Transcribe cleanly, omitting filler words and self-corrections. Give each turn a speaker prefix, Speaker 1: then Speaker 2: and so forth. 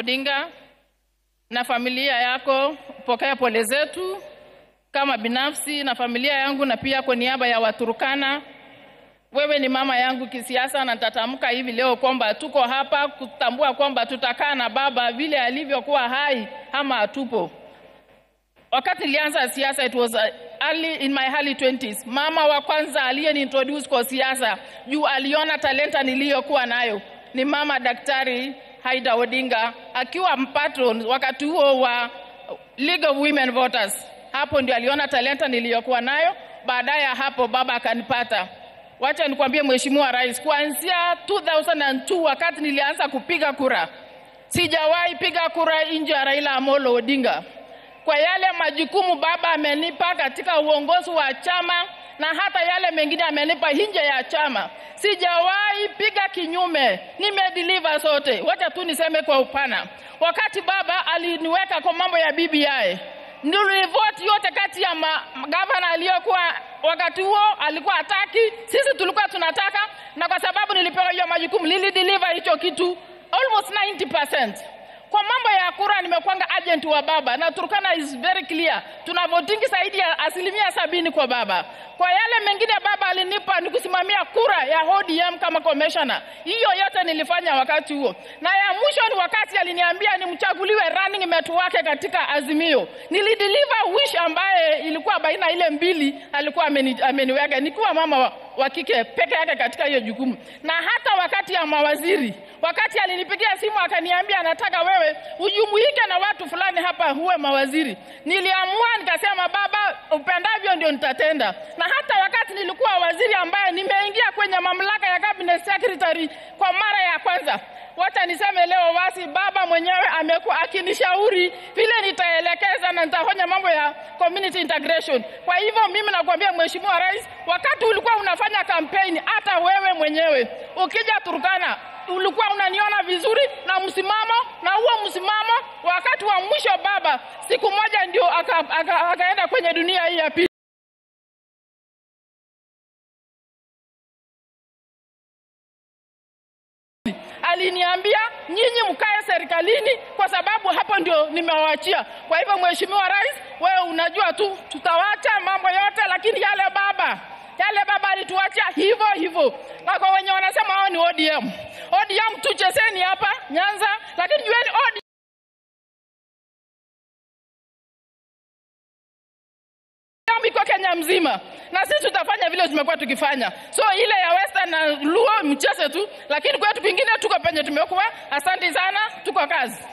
Speaker 1: Odinga na familia yako, pokea pole zetu kama binafsi na familia yangu na pia kwa niaba ya Waturkana. Wewe ni mama yangu kisiasa na nitatamka hivi leo kwamba tuko hapa kutambua kwamba tutakaa na baba vile alivyokuwa hai ama atupo. Wakati nilianza siasa, it was early in my early 20s. Mama wa kwanza aliyeniintroduce kwa siasa juu aliona talenta niliyokuwa nayo ni mama Daktari Aida Odinga, akiwa mpatron wakati huo wa League of Women Voters. Hapo ndio aliona talenta niliyokuwa nayo. Baadaye hapo baba akanipata. Wacha nikwambie Mheshimiwa Rais, kuanzia 2002 wakati nilianza kupiga kura, sijawahi piga kura nje ya Raila Amolo Odinga. Kwa yale majukumu baba amenipa katika uongozi wa chama na hata yale mengine amenipa nje ya chama, sijawahi piga kinyume, nimedeliver sote. Wacha tu niseme kwa upana, wakati baba aliniweka kwa mambo ya BBI, nilivote yote kati ya gavana aliyokuwa wakati huo alikuwa hataki, sisi tulikuwa tunataka, na kwa sababu nilipewa hiyo majukumu nilideliver hicho kitu almost 90%. Kwa mambo ya kura nimekuanga agent wa baba na Turkana is very clear. Tuna voting zaidi ya 70% kwa baba. Kwa yale mengine baba alinipa ni kusimamia kura ya ODM kama commissioner. Hiyo yote nilifanya wakati huo. Na ya mwisho ni wakati aliniambia nimchaguliwe running mate wake katika Azimio. Nilideliver wish ambaye ilikuwa baina ile mbili alikuwa ameniweka. Nikiwa mama wa kike peke yake katika hiyo jukumu. Na hata wakati ya mawaziri, wakati alinipigia simu akaniambia anataka wewe ujumuike na watu fulani hapa huwe mawaziri, niliamua nikasema baba upendavyo ndio nitatenda. Na hata wakati nilikuwa waziri ambaye nimeingia kwenye mamlaka ya cabinet secretary kwa mara ya kwanza, wacha niseme leo wasi baba mwenyewe amekuwa akinishauri vile nitaelekeza na nitafanya mambo ya community integration. Kwa hivyo mimi nakwambia Mheshimiwa Rais, wakati ulikuwa unafanya campaign, hata wewe mwenyewe ukija Turkana ulikuwa unaniona vizuri na msimamo, na huo msimamo wakati wa mwisho baba siku moja ndio akaenda kwenye dunia hii ya pili. Aliniambia nyinyi mkae serikalini kwa sababu hapo ndio nimewaachia. Kwa hivyo Mheshimiwa Rais, wewe unajua tu tutawacha mambo yote, lakini yale baba alituachia hivyo hivyo. Na kwa wenye wanasema hao ni ODM tuchezeni hapa Nyanza, lakini jueni ODM iko Kenya mzima, na sisi tutafanya vile tumekuwa tukifanya. So ile ya Western na Luo mcheze tu, lakini kwetu kwingine tuko penye tumekuwa. Asante sana, tuko kazi.